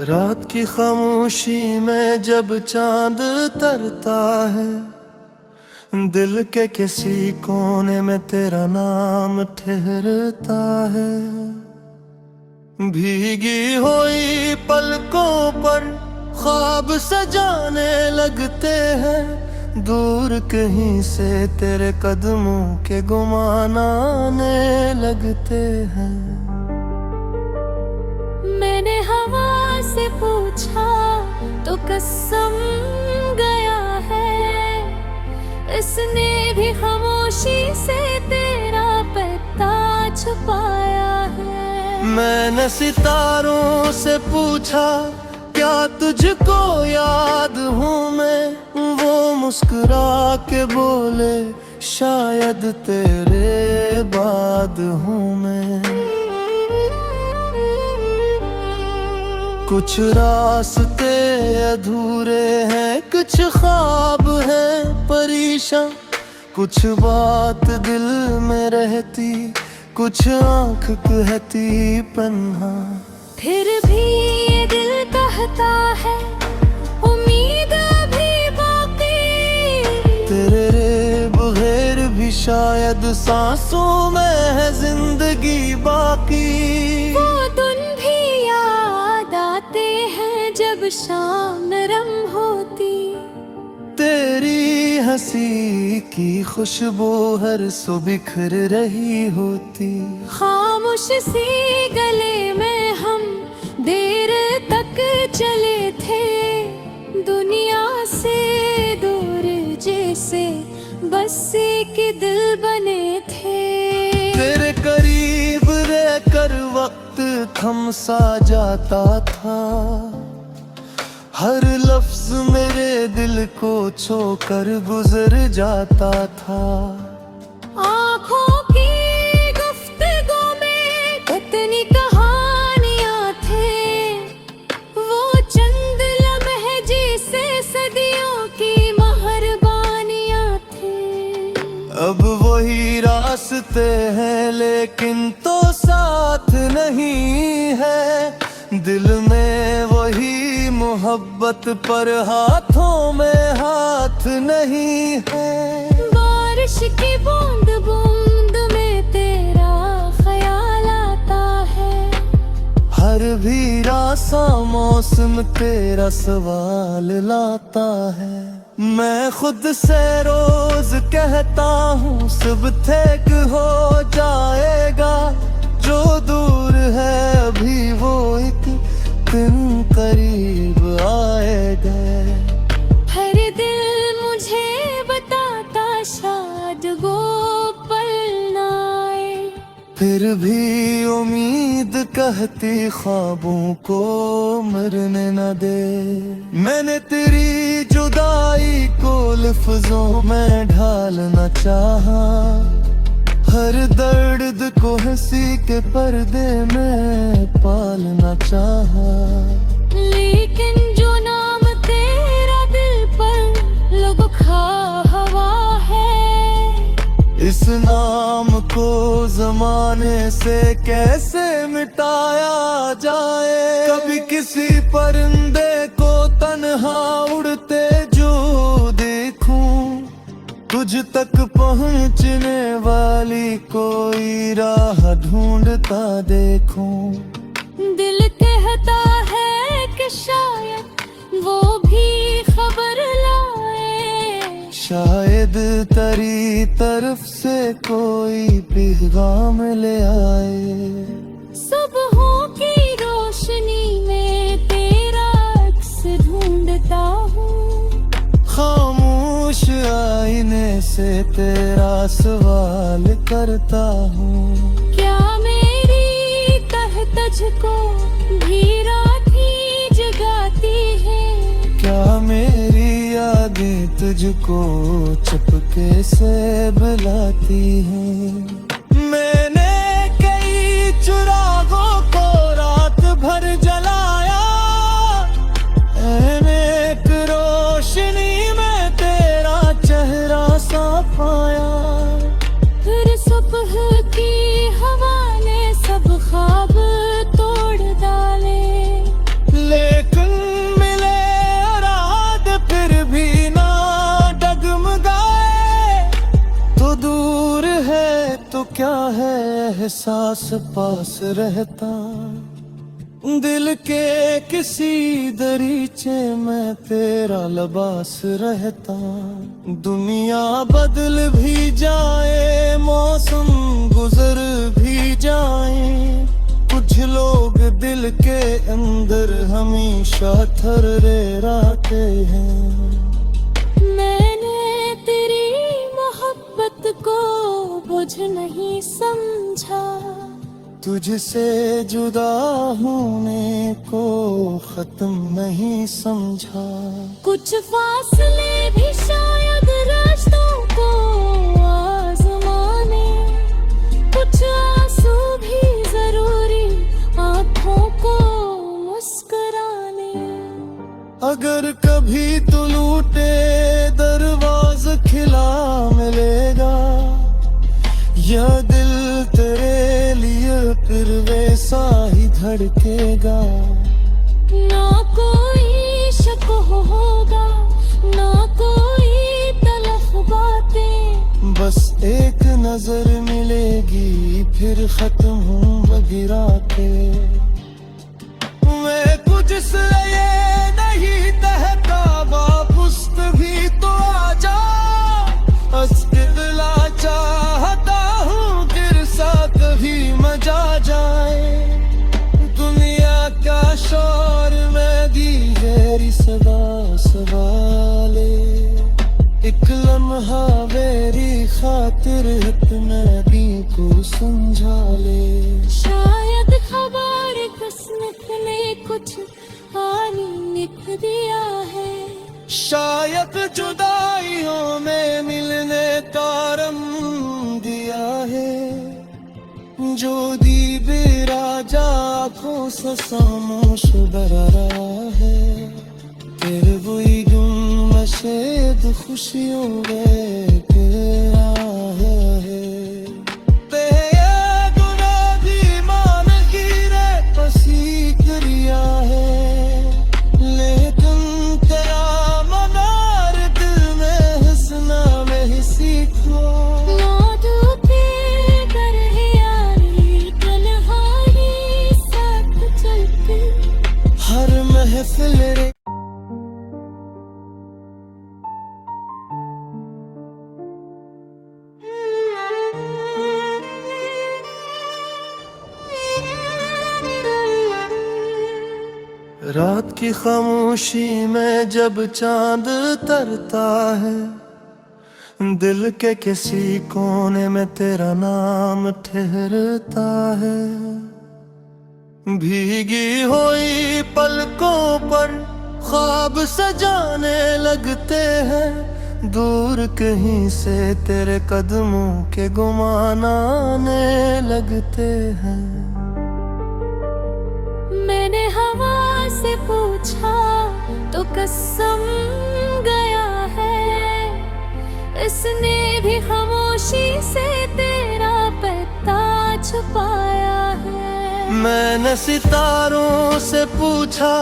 रात की खामोशी में जब चांद तरता है, दिल के किसी कोने में तेरा नाम ठहरता है। भीगी हुई पलकों पर ख्वाब सजाने लगते हैं, दूर कहीं से तेरे कदमों के गुमान आने लगते हैं। मैंने हवा से पूछा तो कसम गया है, इसने भी खामोशी से तेरा पता छुपाया है। मैंने सितारों से पूछा क्या तुझको याद हूँ मैं, वो मुस्कुरा के बोले शायद तेरे बाद हूँ मैं। कुछ रास्ते अधूरे हैं, कुछ ख्वाब हैं परेशान, कुछ बात दिल में रहती, कुछ आँख कहती पन्हा। फिर भी ये दिल कहता है उम्मीद अभी बाकी, तेरे बगैर भी शायद सांसों में है जिंदगी बाकी। वो दिन भी याद आते हैं जब शाम नरम होती, तेरी हंसी की खुशबू हर सुबह बिखर रही होती। खामोश सी गले में हम देर तक चले थे, दुनिया से दूर जैसे बस एक दिल बने थे। तेरे करीब रहकर वक्त थम सा जाता था, हर लफ्ज मेरे दिल को छोकर गुजर जाता था। आँखों की गुफ्तगू में कितनी कहानियाँ थे, वो चंद लम्हे जिसे सदियों की मेहरबानियाँ थे। अब वही रास्ते हैं लेकिन तो साथ नहीं है, दिल में वही मोहब्बत पर हाथों में हाथ नहीं है। बारिश की बूंद बूंद में तेरा ख्याल आता है, हर भीरा सा मौसम तेरा सवाल लाता है। मैं खुद से रोज कहता हूँ सब ठीक हो जाएगा, जो दूर है अभी वो एक दिन करीब आएगा। हर दिल मुझे बताता शायद वो पल ना आए, फिर भी उम्मीद कहती ख्वाबों को मरने न दे। मैंने तेरी जुदाई को लफ्जों में ढालना चाहा, हर दर्द को हंसी के पर्दे में पालना चाहा। लेकिन जो नाम तेरा दिल पर लुभा हवा है, इस नाम को जमाने से कैसे मिटाया जाए। कभी किसी परिंदे को तन्हा उड़ते जो देखूं, तुझ तक पहुंचने वाली कोई राह ढूंढता देखूं। दिल कहता है कि शायद वो भी खबर लाए, शायद तेरी तरफ से कोई पैगाम ले आए। सुबहों की रोशनी में तेरा अक्स ढूंढता हूँ, खामोश आईने से तेरा सवाल करता हूँ। क्या मेरी कह तुझको भी रात ही जगाती है, क्या मेरी यादें तुझको चुपके से बुलाती हैं। मैंने कई चिरागों को रात भर जलाया, एक रोशनी में तेरा चेहरा साफ आया। फिर सुबह की हवा ने सब ख्वाब तोड़ डाले, लेकिन एहसास पास रहता, दिल के किसी दरीचे में तेरा लिबास रहता। दुनिया बदल भी जाए, मौसम गुजर भी जाए, कुछ लोग दिल के अंदर हमेशा ठहरे रहते हैं। मैंने तेरी मोहब्बत को बुझ नहीं समझा, तुझसे जुदा होने को खत्म नहीं समझा। कुछ फासले भी शायद रास्तों को आजमाने, कुछ आंसू भी जरूरी आंखों को मुस्कुराने। अगर कभी तू लूटे दरवाज़ खिला मिलेगा, यह दिल तेरे लिए फिर वैसा ही धड़केगा। ना कोई शक होगा, ना कोई तलख बातें, बस एक नजर मिलेगी फिर खत्म हूँ गिरा के। मैं कुछ से ये नहीं कहता, वापस भी तो आ जा। अस्तिला चाहता हूँ गिरसा कभी मजा जाए। दुनिया का शोर में दी गहरी सदा सवाले, एक लम्हा मेरी खातिर अपने दी को समझा ले। शायद खबर किस्मत ने कुछ हानि लिख दिया है, शायद जुदाइयों में मिलने का रम दिया है। जो दी बेराजा आँखों से खामोश बररा है, तेरे वही गुम शेद खुशियों में तेरा है। तेरे गुनाह भी मान गिरे पसी करिया है, लेकिन तेरा मनार दिल में हंसना में ही सीखो। लौटते कर ही यारी तन्हाई साथ चलते, हर महफिल रे रात की खामोशी में जब चांद तरता है, दिल के किसी कोने में तेरा नाम ठहरता है। भीगी हुई पलकों पर ख्वाब सजाने लगते हैं, दूर कहीं से तेरे कदमों के गुमान आने लगते हैं। मैंने हवा से पूछा तो कसम गया है, इसने भी खामोशी से तेरा पता छुपाया है। मैंने सितारों से पूछा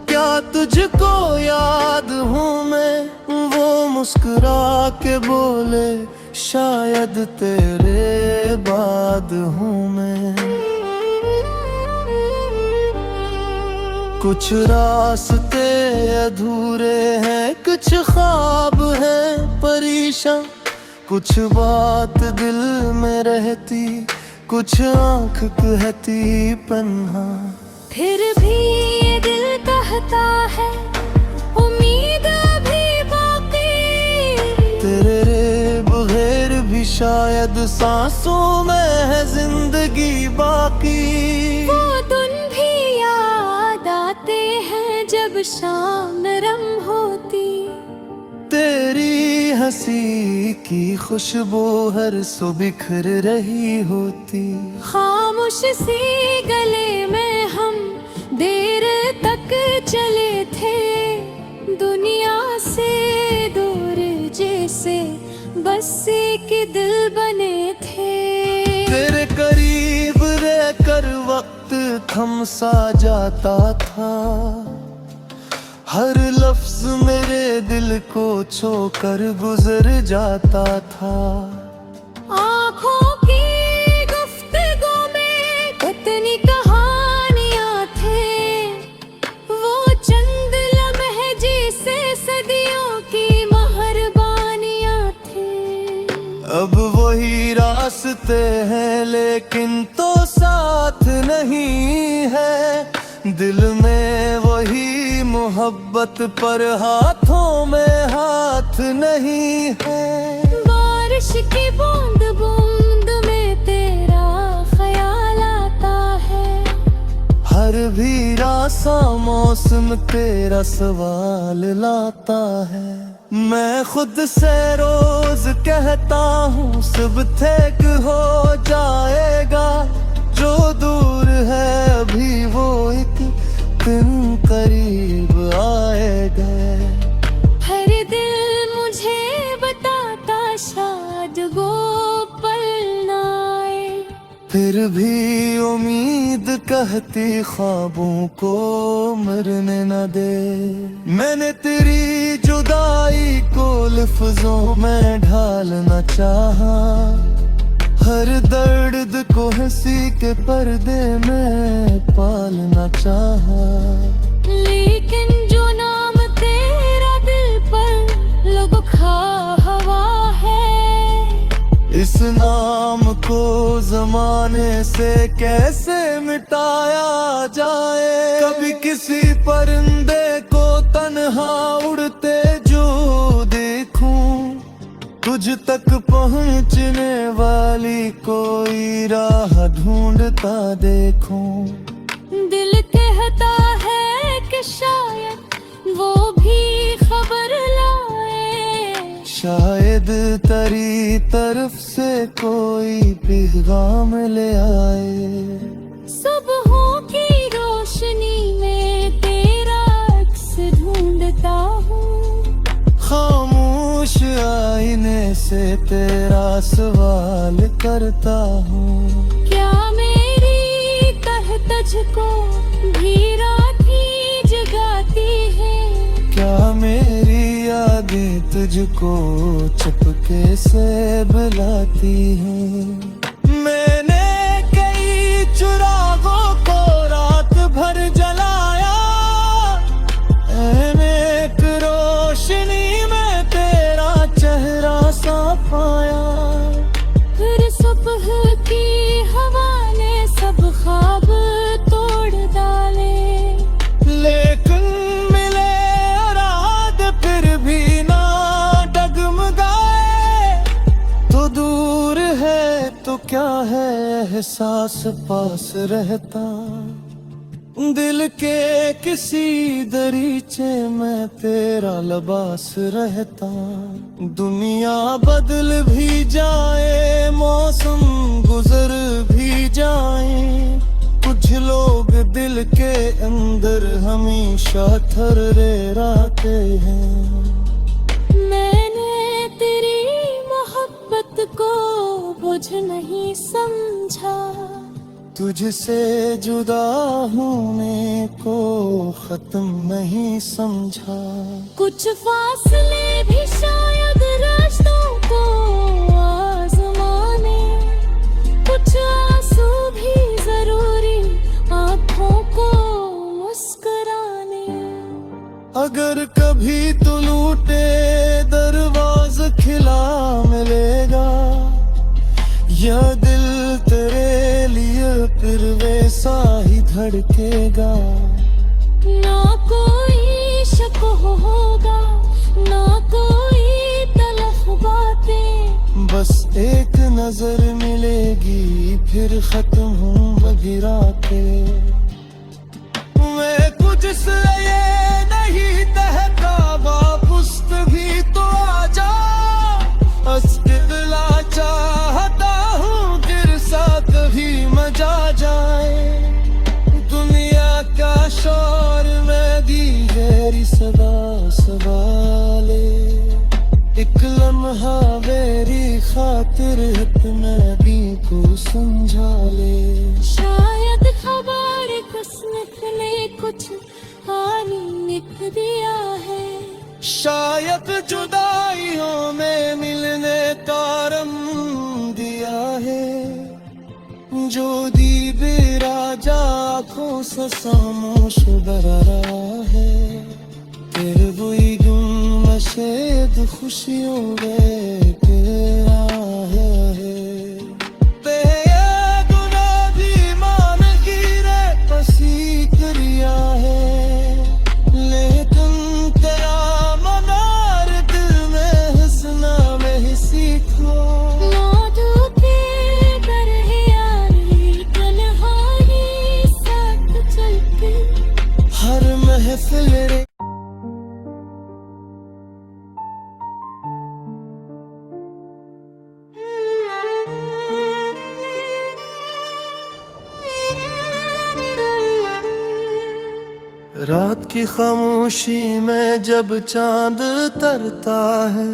क्या तुझको याद हूँ मैं, वो मुस्कुरा के बोले शायद तेरे बाद हूँ मैं। कुछ रास्ते अधूरे हैं, कुछ ख्वाब हैं परेशान, कुछ बात दिल में रहती, कुछ आँख कहती पन्हा। फिर भी ये दिल कहता है उम्मीद अभी बाकी, तेरे बगैर भी शायद सांसों में है जिंदगी बाकी। वो दिन भी याद आते हैं जब शाम नरम होती, तेरी हंसी की खुशबू हर सुबह बिखर रही होती। खामोश सी गले में हम देर तक चले थे, दुनिया से दूर जैसे बस एक दिल बने थे। तेरे करीब रहकर वक्त थम सा जाता था, हर लफ्ज मेरे दिल को छोकर गुजर जाता था। आँखों की गुफ्तगू मिलते हैं लेकिन तो साथ नहीं है। दिल में वही मोहब्बत पर हाथों में हाथ नहीं है। बारिश की बूंद बूंद में तेरा ख्याल आता है। हर भीरा सा मौसम तेरा सवाल लाता है। मैं खुद से रोज कहता हूँ सब ठीक हो जाएगा। जो दूर है अभी वो एक दिन करीब आएगा। हर दिल मुझे बताता शायद वो पल ना आए। फिर भी उम्मीद कहती ख्वाबों को मरने न दे। मैंने तेरी जुदाई को लफ्जों में ढालना चाहा। हर दर्द को हंसी के पर्दे में पालना चाहा। लेकिन जो नाम तेरा दिल पर लुभा हवा है। इस नाम को जमाने से कैसे मिटाया जाए। कभी किसी परिंदे को तन्हा उड़ते जो देखूं। तुझ तक पहुंचने वाली कोई राह ढूंढता देखूं। दिल कहता है कि शायद वो भी खबर लाए। शायद तेरी तरफ से कोई पैगाम ले आए। सुबहों की रोशनी में तेरा अक्स ढूंढता हूँ। खामोश आईने से तेरा सवाल करता हूँ। क्या मेरी तरह तुझको भी रातें जगाती है। क्या मेरी यादें तुझको चुपके से बुलाती हैं। मैंने कई चिरागों को रात भर जलाया। एक रोशनी में तेरा चेहरा साफ आया। फिर सुबह की हवा ने सब ख्वाब तोड़ डाले। लेकिन मिले रात फिर भी ना डगमगाए। तो दूर है तो क्या है एहसास पास रहता। दिल के किसी दरीचे में तेरा लिबास रहता। दुनिया बदल भी जाए मौसम गुजर भी जाए। कुछ लोग दिल के अंदर हमेशा ठहराते हैं। मैंने तेरी मोहब्बत को बुझ नहीं समझा। तुझसे जुदा होने को खत्म नहीं समझा। कुछ फासले भी शायद रास्तों को आजमाने। कुछ आंसू भी जरूरी आंखों को मुस्कुराने। अगर कभी तो लूटे दरवाज खिला मिलेगा। या दिल तेरे लिए फिर वैसा ही धड़केगा। ना कोई शक होगा ना कोई तलफ बातें। बस एक नजर मिलेगी फिर खत्म हूँ बगिरा के। मैं कुछ से ये नहीं कहता वापस भी तो आ जा। अस्तिला चाहता हूँ गिरसा कभी मजा जाए। दुनिया का शोर में दी गहरी सदा सवाले। एक लम्हा मेरी खातिर इतना भी को समझा ले। शायद खबर किस्मत ने कुछ हानि लिख दिया है। शायद जुदाइयों में मिलने का रम दिया है। जो दीबे राजा आँखों से खामोश डरा है। तेरे वही गुम मशेद खुशियों में तेरा है। रात की खामोशी में जब चांद तरता है,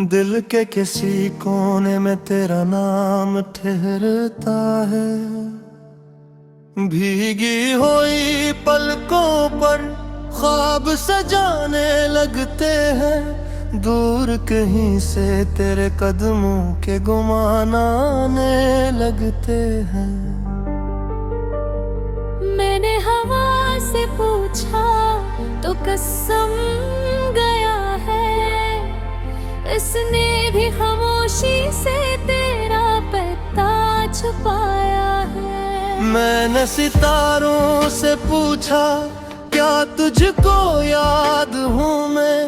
दिल के किसी कोने में तेरा नाम ठहरता है। भीगी हुई पलकों पर ख्वाब सजाने लगते हैं, दूर कहीं से तेरे कदमों के गुमान आने लगते हैं। मैंने हवा से पूछा तो कसम गया है, इसने भी खामोशी से तेरा पता छुपाया है। मैंने सितारों से पूछा क्या तुझको याद हूँ मैं,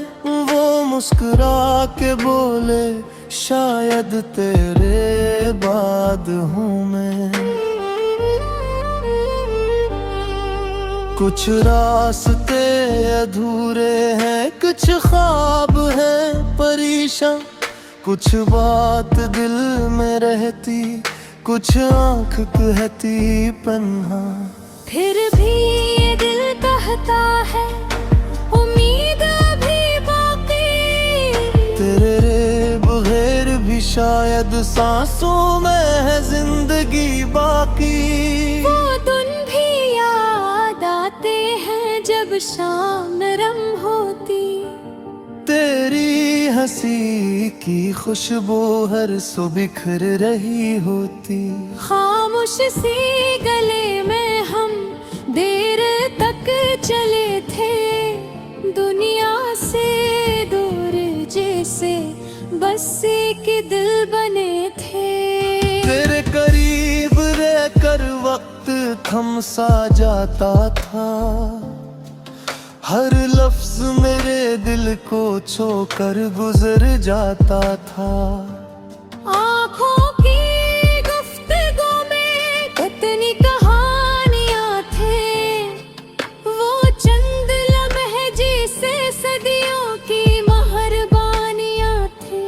वो मुस्कुरा के बोले शायद तेरे बाद हूँ मैं। कुछ रास्ते अधूरे हैं, कुछ ख्वाब हैं परेशान, कुछ बात दिल में रहती, कुछ आँख कहती पन्हा। फिर भी ये दिल कहता है उम्मीद भी बाकी, तेरे बगैर भी शायद सांसों में है जिंदगी बाकी। वो दिन भी याद आते हैं जब शाम नरम होती, तेरी हंसी की खुशबू हर सुबह बिखर रही होती। खामोश सी गले में हम देर तक चले थे, दुनिया से दूर जैसे बस एक दिल बने थे। तेरे करीब रहकर वक्त थम सा जाता था, हर लफ्ज मेरे दिल को छोकर गुजर जाता था। आँखों की गुफ्तगू में कितनी कहानियाँ थे, वो चंद लम्हे जिसे सदियों की मेहरबानियाँ थे।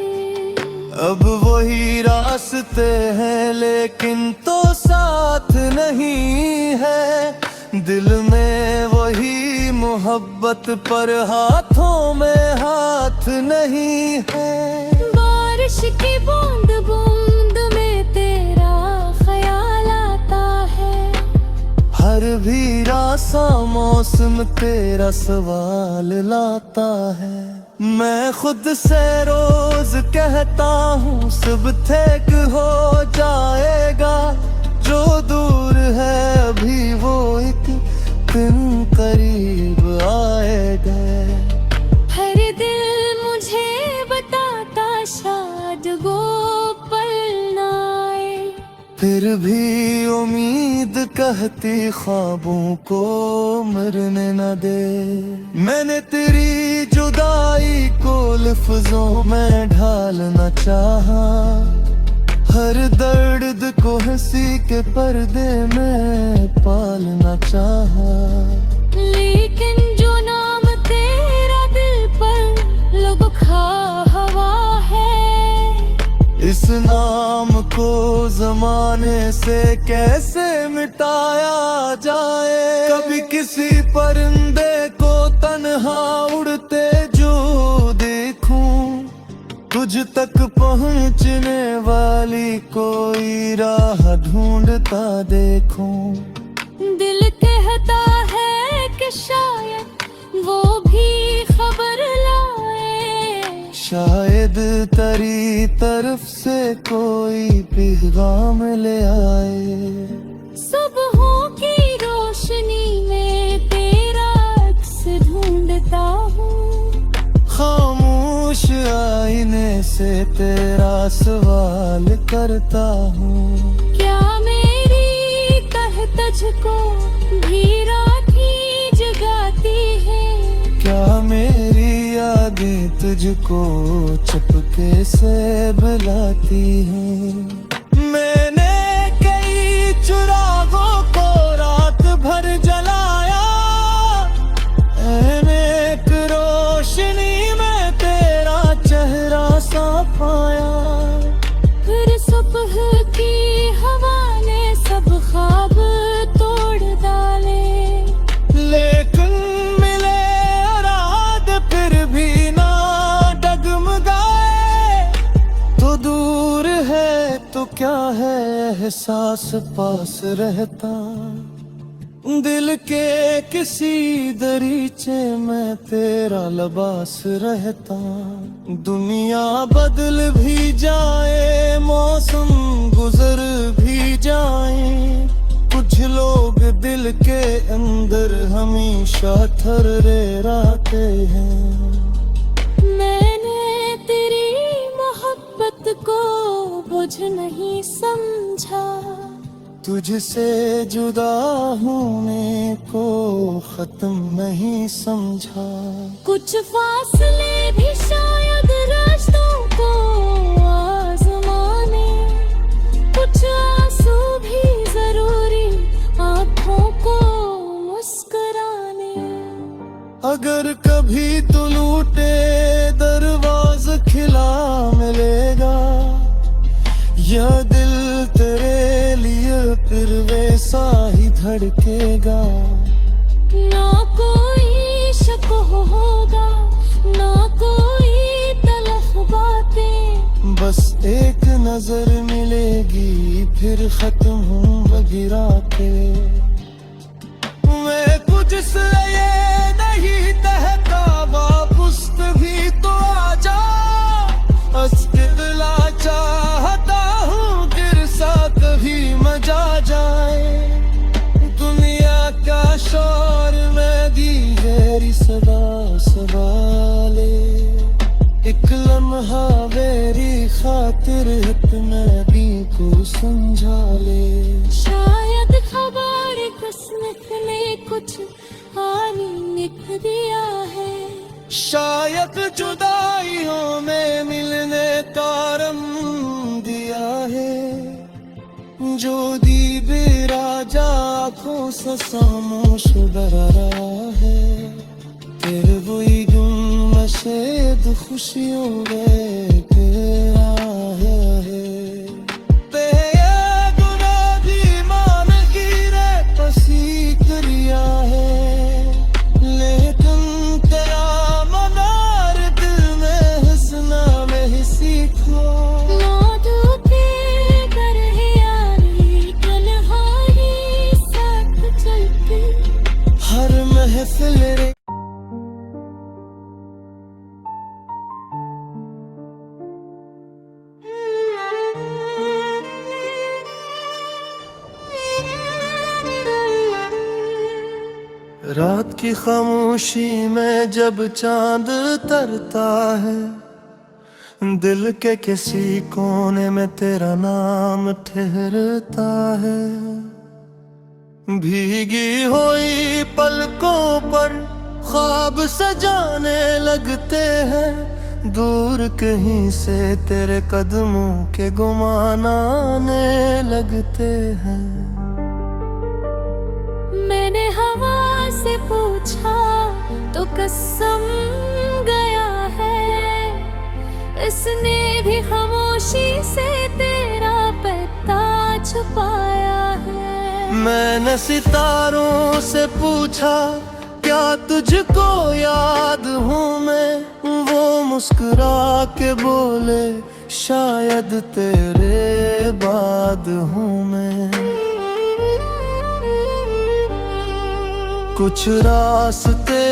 अब वही रास्ते हैं लेकिन तो साथ नहीं है, दिल में वही मोहब्बत पर हाथों में हाथ नहीं है। बारिश की बूंद बूंद में तेरा ख्याल आता है, हर भीरा सा मौसम तेरा सवाल लाता है। मैं खुद से रोज कहता हूँ सब ठीक हो जाएगा, जो दूर है अभी वो एक दिन करीब आएगा। हर दिल मुझे बताता शायद वो पल ना आए, फिर भी उम्मीद कहती ख्वाबों को मरने न दे। मैंने तेरी जुदाई को लफ्जों में ढालना चाहा, हर दर्द को हंसी के पर्दे में पालना चाहा। लेकिन जो नाम तेरा दिल पर लुभा हवा है, इस नाम को जमाने से कैसे मिटाया जाए। कभी किसी परिंदे को तन्हा उड़ते जो देखूं, तुझ तक पहुंचने वाली कोई राह ढूंढता देखूं। दिल कहता है कि शायद वो भी खबर लाए, शायद तेरी तरफ से कोई पैगाम ले आए। सुबहों की रोशनी में तेरा अक्स ढूंढता हूँ, खामोश आईने से तेरा सवाल करता हूँ। क्या मेरी तह तुझको भी राती जगाती है, क्या मेरी यादें तुझको चुपके से बुलाती हैं। मैंने कई चिरागों को रात भर जलाया, एक रोशनी में तेरा चेहरा साफ आया। फिर सुबह की हवा ने सब ख्वाब तोड़ डाले, ले क्या है एहसास पास रहता, दिल के किसी दरीचे में तेरा लबास रहता। दुनिया बदल भी जाए, मौसम गुजर भी जाए, कुछ लोग दिल के अंदर हमेशा ठहरे रहते हैं। मैंने तेरी मोहब्बत को बुझ नहीं समझा, तुझसे जुदा होने को खत्म नहीं समझा। कुछ फासले भी शायद रास्तों को आजमाने, कुछ आंसू भी जरूरी आंखों को मुस्कुराने। अगर कभी तू लूटे दरवाज़ा खिला मिलेगा, यह दिल तेरे लिए फिर वैसा ही धड़केगा। ना कोई शक होगा, ना कोई तलख बातें, बस एक नजर मिलेगी फिर खत्म होंगी रातें। मैं तुझसे ये नहीं कहता वापस भी तो आजा, दिला चाहता हूँ गिरसा कभी मजा जाए। दुनिया का शोर में दी गहरी सदा सवाले, एक लम्हा मेरी खातिर मैं भी को समझा ले। शायद खबर किस्मत ने कुछ हानि लिख दिया है, शायद जुदाइयों में मिलने का रम दिया है। जो दीप राजा आँखों से खामोश डरा रहा है, तेरे वही गुम मशेद खुशियों में तेरा है। तेरे गुनाह भी मान गिरे पसी करिया है, लेकिन तेरा मनार दिल में हंसना में ही सीखो। मौत के कर है यारी तन्हाई साथ चलती, हर महफिल रे रात की खामोशी में जब चांद तरता है, दिल के किसी कोने में तेरा नाम ठहरता है। भीगी हुई पलकों पर ख्वाब सजाने लगते हैं, दूर कहीं से तेरे कदमों के गुमान आने लगते हैं। मैंने हवा से पूछा तो कसम गया है, इसने भी खामोशी से तेरा पता छुपाया है। मैंने सितारों से पूछा क्या तुझको याद हूँ मैं, वो मुस्कुरा के बोले शायद तेरे बाद हूँ मैं। कुछ रास्ते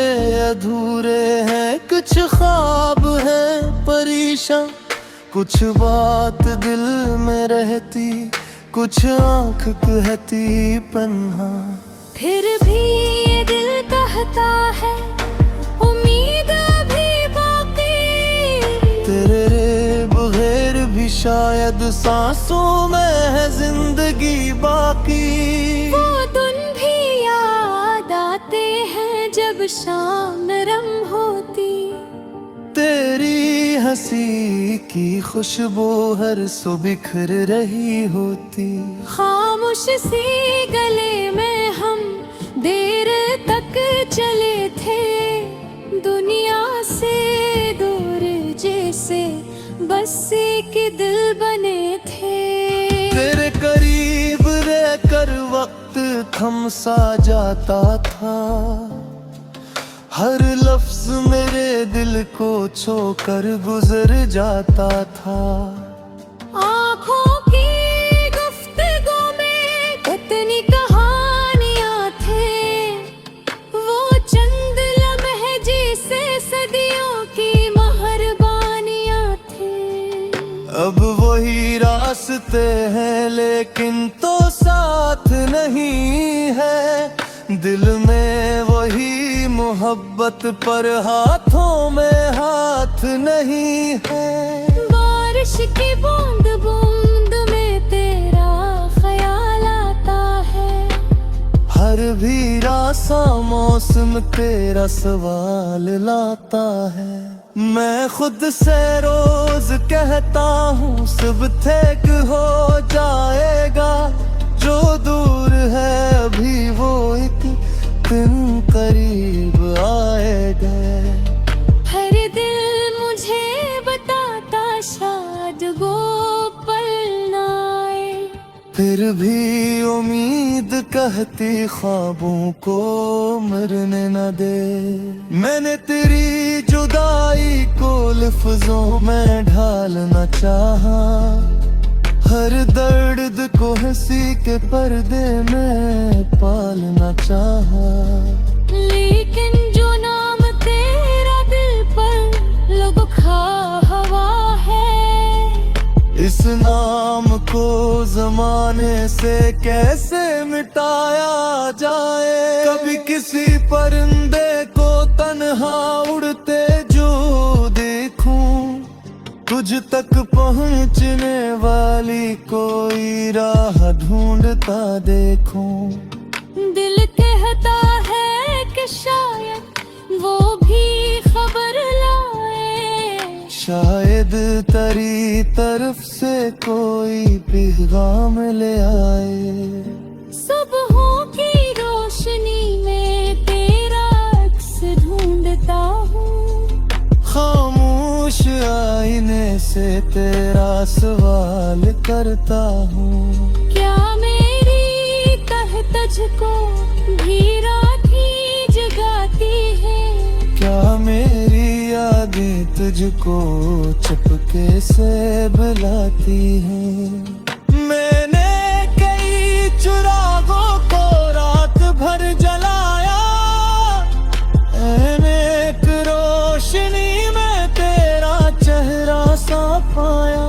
अधूरे हैं, कुछ ख्वाब हैं परेशान, कुछ बात दिल में रहती, कुछ आँख कहती पन्हा। फिर भी ये दिल कहता है उम्मीद भी बाकी, तेरे बगैर भी शायद सांसों में है जिंदगी बाकी। वो दिन भी याद आते हैं जब शाम नरम होती, तेरी हंसी की खुशबू हर सुबह बिखर रही होती। खामोश सी गले में हम देर तक चले थे, दुनिया से दूर जैसे बस एक दिल बने थे। तेरे करीब रहकर वक्त थम सा जाता था, हर लफ्ज मेरे दिल को छोकर गुजर जाता था। आँखों की सदियों की मेहरबानियां थी। अब वही रास्ते हैं लेकिन तो साथ नहीं है। दिल में वही मोहब्बत पर हाथों में हाथ नहीं है। बारिश की बूंद बूंद में तेरा ख्याल आता है। हर भीरा सा मौसम तेरा सवाल लाता है। मैं खुद से रोज कहता हूँ सब ठीक हो जाएगा। जो दूर है अभी वो एक दिन करीब आएगा। हर दिल मुझे बताता शायद वो पल ना आए। फिर भी उम्मीद कहती ख्वाबों को मरने न दे। मैंने तेरी जुदाई को लफ्जों में ढालना चाहा। हर दर्द को हंसी के पर्दे में पालना चाहा। लेकिन जो नाम तेरा दिल पर लुभा हवा है। इस नाम को जमाने से कैसे मिटाया जाए। कभी किसी परिंदे को तन्हा उड़ते जो देखूं। तुझ तक पहुंचने वाली कोई राह ढूंढता देखूं। दिल कहता है कि शायद वो भी खबर लाए। शायद तेरी तरफ से कोई पैगाम ले आए। सुबहों की रोशनी में तेरा अक्स ढूंढता हूँ। खामोश आईने से तेरा सवाल करता हूँ। क्या मेरी कह तुझको भी राती जगाती है। क्या मेरी यादें तुझको चुपके से बुलाती हैं। मैंने कई चिरागों को रात भर जलाया। एक रोशनी में तेरा चेहरा साफ आया।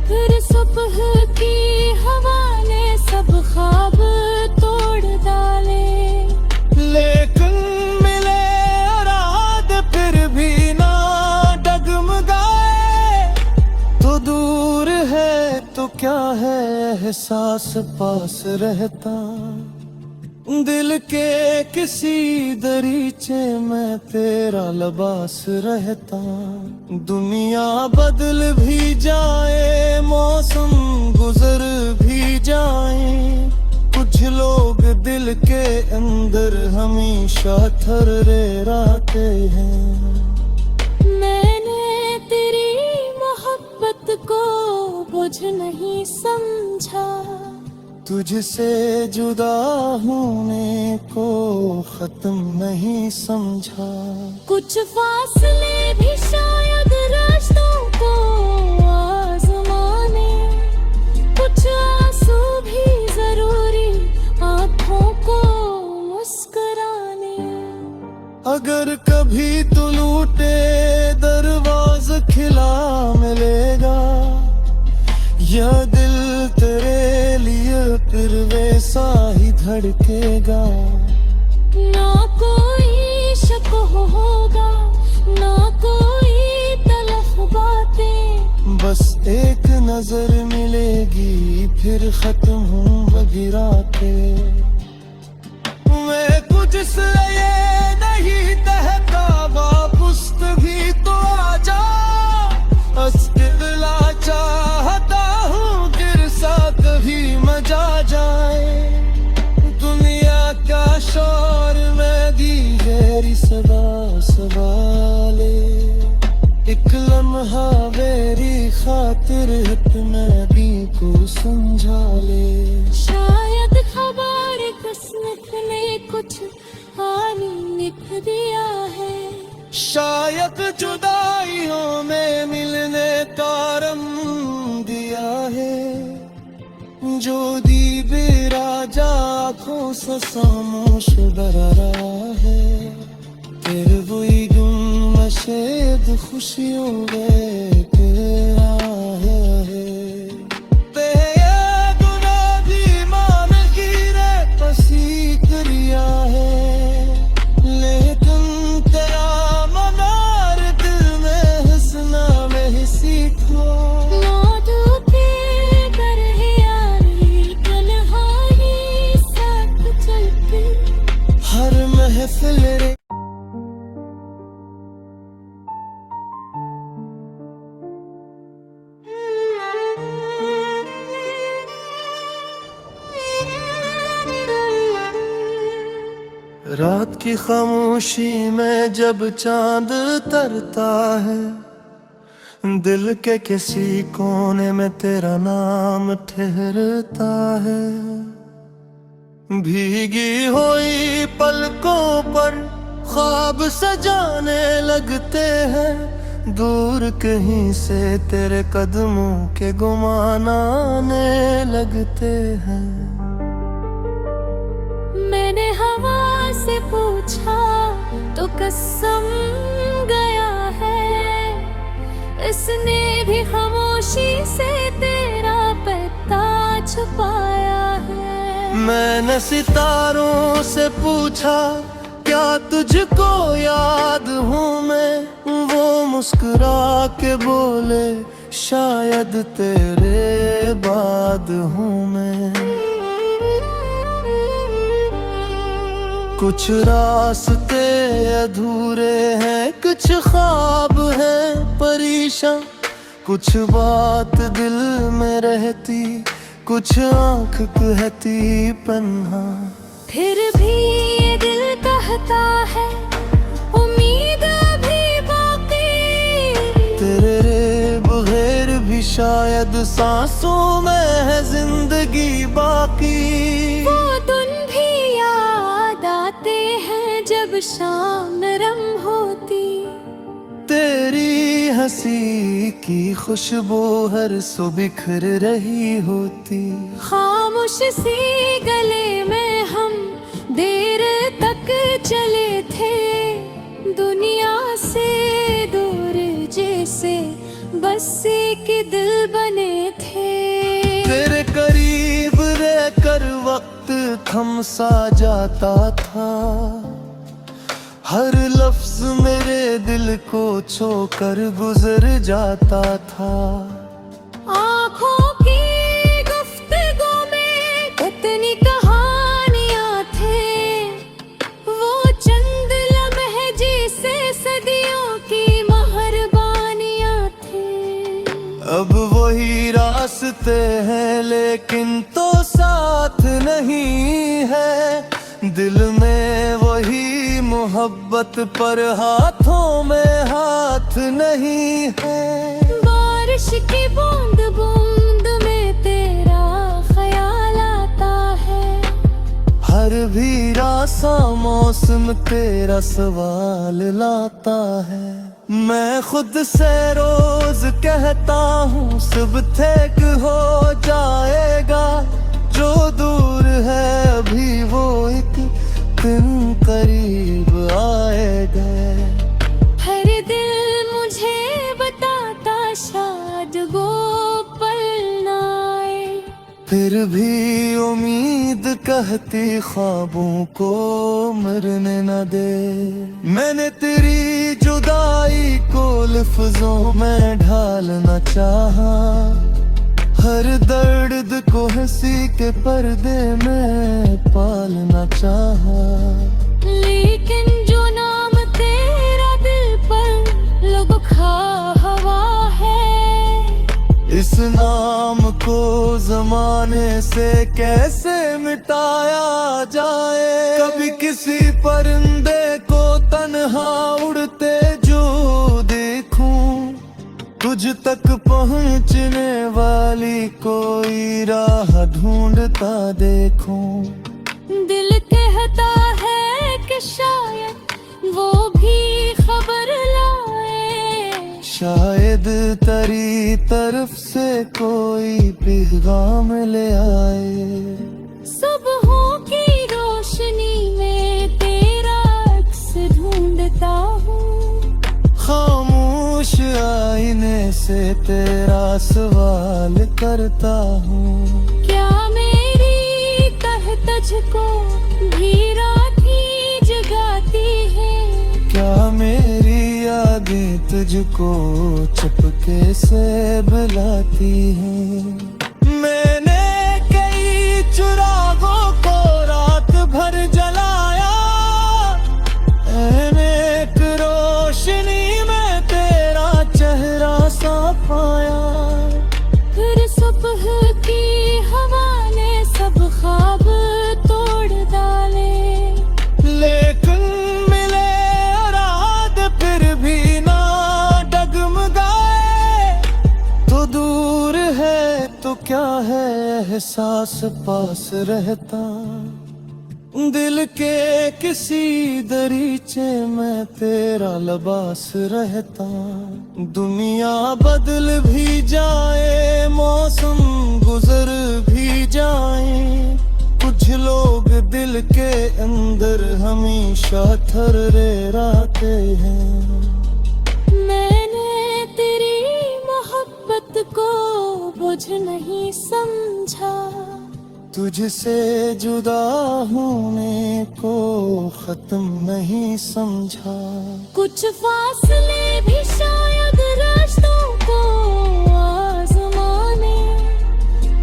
फिर सुबह की हवा ने सब ख्वाब तोड़ डाले। लेकिन मिले रात फिर भी ना डगमगाए। तो दूर है तो क्या है एहसास पास रहता। दिल के किसी दरीचे में तेरा लिबास रहता। दुनिया बदल भी जाए मौसम गुजर भी जाए। कुछ लोग दिल के अंदर हमेशा ठहरे रहते हैं। मैंने तेरी मोहब्बत को बुझ नहीं समझा। तुझसे जुदा होने को खत्म नहीं समझा। कुछ फासले भी शायद रास्तों को आजमाने। कुछ आंसू भी जरूरी आंखों को मुस्कुराने। अगर कभी तू लूटे दरवाज़ा खिला मिलेगा। यह दिल तेरे लिए फिर वैसा ही धड़केगा। ना कोई शक होगा ना कोई तलफ बातें। बस एक नजर मिलेगी फिर खत्म होंगी रातें। मैं तुझसे ये नहीं कहता वापस भी तो आजा। अस्तिला चाहता हूँ गिरसा कभी मजा जाए। दुनिया का शोर में दी गहरी सदा सवाले। एक लम्हा मेरी खातिर अपने दी को समझा ले। शायद खबर किस्मत ने कुछ हानि लिख दिया है। शायद जुदाइयों में मिलने का रम दिया है। जो दीवे राजा आँखों से खामोश डरा रहा है। फिर वही गुम खुशियों में के आए ते गुनाह भी मान गिरे पसी करिया है लेकिन तेरा मनार दिल में हंसना में सीखो लौटो के कर है यारी तन्हाई साथ चलती हर महफिल रे रात की खामोशी में जब चांद तरता है दिल के किसी कोने में तेरा नाम ठहरता है भीगी हुई पलकों पर ख्वाब सजाने लगते हैं दूर कहीं से तेरे कदमों के गुमान आने लगते हैं मैंने हवा से पूछा तो कसम गया है इसने भी खामोशी से तेरा पता छुपाया है मैंने सितारों से पूछा क्या तुझको याद हूँ मैं वो मुस्कुरा के बोले शायद तेरे बाद हूँ मैं कुछ रास्ते अधूरे हैं कुछ ख्वाब हैं परेशान कुछ बात दिल में रहती कुछ आँख कहती पन्हा फिर भी ये दिल कहता है उम्मीद भी बाकी तेरे बगैर भी शायद सांसों में है जिंदगी बाकी वो दिन भी याद आते हैं जब शाम नरम होती तेरी हंसी की खुशबू हर सुबह बिखर रही होती खामोश सी गले में हम देर तक चले थे दुनिया से दूर जैसे बस एक दिल बने थे तेरे करीब रहकर वक्त थम सा जाता था हर लफ्ज मेरे दिल को छोकर गुजर जाता था आँखों की गुफ्तगू में कितनी कहानियाँ थे वो चंद लम्हे जिसे सदियों की मेहरबानियाँ थे अब वही रास्ते हैं लेकिन तो साथ नहीं है दिल में वही मोहब्बत पर हाथों में हाथ नहीं है बारिश की बूंद बूंद में तेरा ख्याल आता है हर भीरा सा मौसम तेरा सवाल लाता है मैं खुद से रोज कहता हूँ सब ठीक हो जाएगा जो दूर है अभी वो एक दिन करीब आएगा हर दिल मुझे बताता शायद वो पल न आए फिर भी उम्मीद कहती ख्वाबों को मरने न दे मैंने तेरी जुदाई को लफ्जों में ढालना चाहा हर दर्द को हंसी के पर्दे में पालना चाहा लेकिन जो नाम तेरा दिल पर लुभा हवा है इस नाम को जमाने से कैसे मिटाया जाए कभी किसी परिंदे को तन्हा उड़ते जो देखूं तुझ तक पहुंचने वाली कोई राह ढूंढता देखूं दिल कहता है कि शायद वो भी खबर लाए शायद तेरी तरफ से कोई पैगाम ले आए सुबहों की रोशनी में तेरा अक्स ढूंढता हूँ खामोश से तेरा सवाल करता हूँ। क्या मेरी कह तुझको भी राती जगाती है? क्या मेरी यादें तुझको चुपके से बुलाती हैं? मैंने कई चिरागों को रात भर जलाया, एक रोशनी में तेरा चेहरा साफ आया। फिर सुबह की हवा ने सब ख्वाब तोड़ डाले, लेकिन मिले रात फिर भी ना डगमगाए। तो दूर है तो क्या है, एहसास पास रहता। दिल के किसी दरीचे में तेरा लिबास रहता। दुनिया बदल भी जाए, मौसम गुजर भी जाए, कुछ लोग दिल के अंदर हमेशा ठहरे रहते हैं। मैंने तेरी मोहब्बत को बोझ नहीं समझा, तुझसे जुदा होने को खत्म नहीं समझा। कुछ फासले भी शायद रास्तों को आजमाने,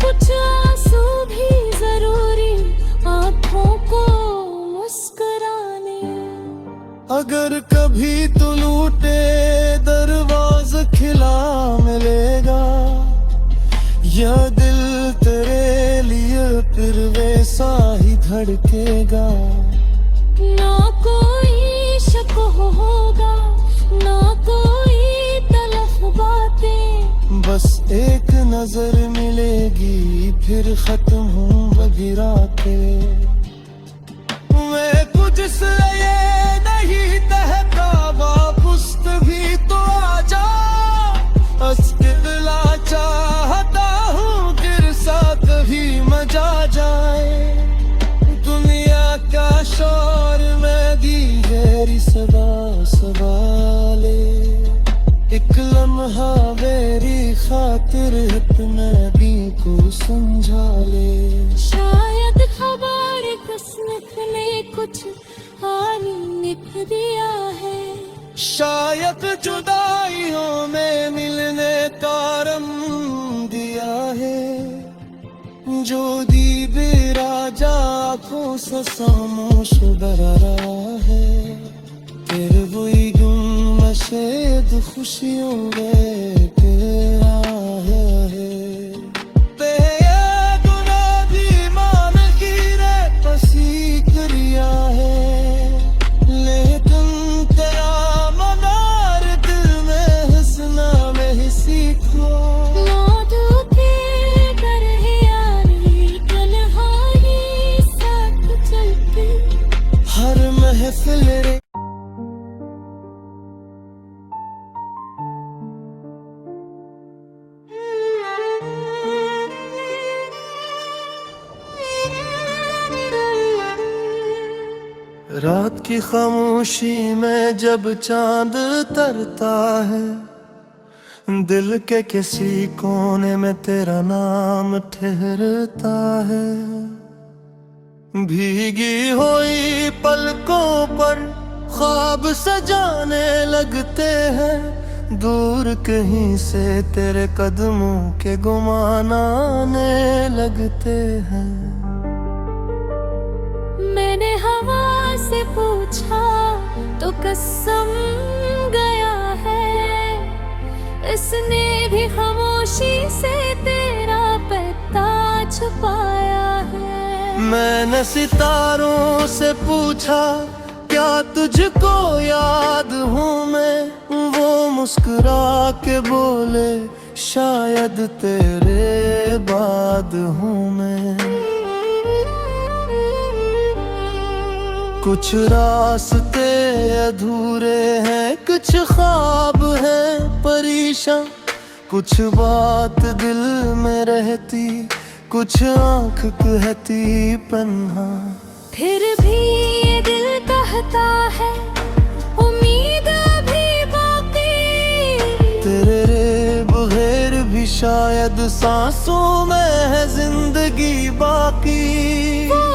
कुछ आंसू भी जरूरी आंखों को मुस्कुराने। अगर कभी तो लूटे दरवाज़ खिला मिलेगा, या दिल तेरे लिए फिर वैसा ही धड़केगा। ना कोई शक होगा, ना कोई तलफ बातें, बस एक नजर मिलेगी फिर खत्म हूँ गिराते। मैं कुछ इसलिए नहीं कहता वापस भी तो आ जा, अस्तिला चाहता हूँ गिरसा कभी मजा जाए। दुनिया का शोर में दी गहरी सदा सवाले, एक लम्हा मेरी खातिर अपने दी को समझा ले। शायद खबर किस्मत ने कुछ हानि लिख दिया है, शायद जुदाइयों में मिलने का रम दिया है। जो दी बेराजा आँखों से खामोश डरा है, तेरे वही गुम मशेद खुशियों में तेरा है। तेरे गुनाह भी मान गिरे पसी करिया है, लेकिन तेरा मदार दिल में हंसना में ही सीखो। मौत के डर है यारी तन्हाई साथ चलती, हर महफिल रे रात की खामोशी में जब चांद तरता है, दिल के किसी कोने में तेरा नाम ठहरता है। भीगी हुई पलकों पर ख्वाब सजाने लगते हैं, दूर कहीं से तेरे कदमों के गुमान आने लगते हैं। मैंने हवा से पूछा तो कसम गया है, इसने भी खामोशी से तेरा पता छुपाया है। मैंने सितारों से पूछा क्या तुझको याद हूँ मैं, वो मुस्कुरा के बोले शायद तेरे बाद हूँ मैं। कुछ रास्ते अधूरे हैं, कुछ ख्वाब हैं परेशान, कुछ बात दिल में रहती, कुछ आँख कहती पन्हा। फिर भी ये दिल कहता है उम्मीद भी बाकी, तेरे रेब शायद सांसों में है जिंदगी बाकी।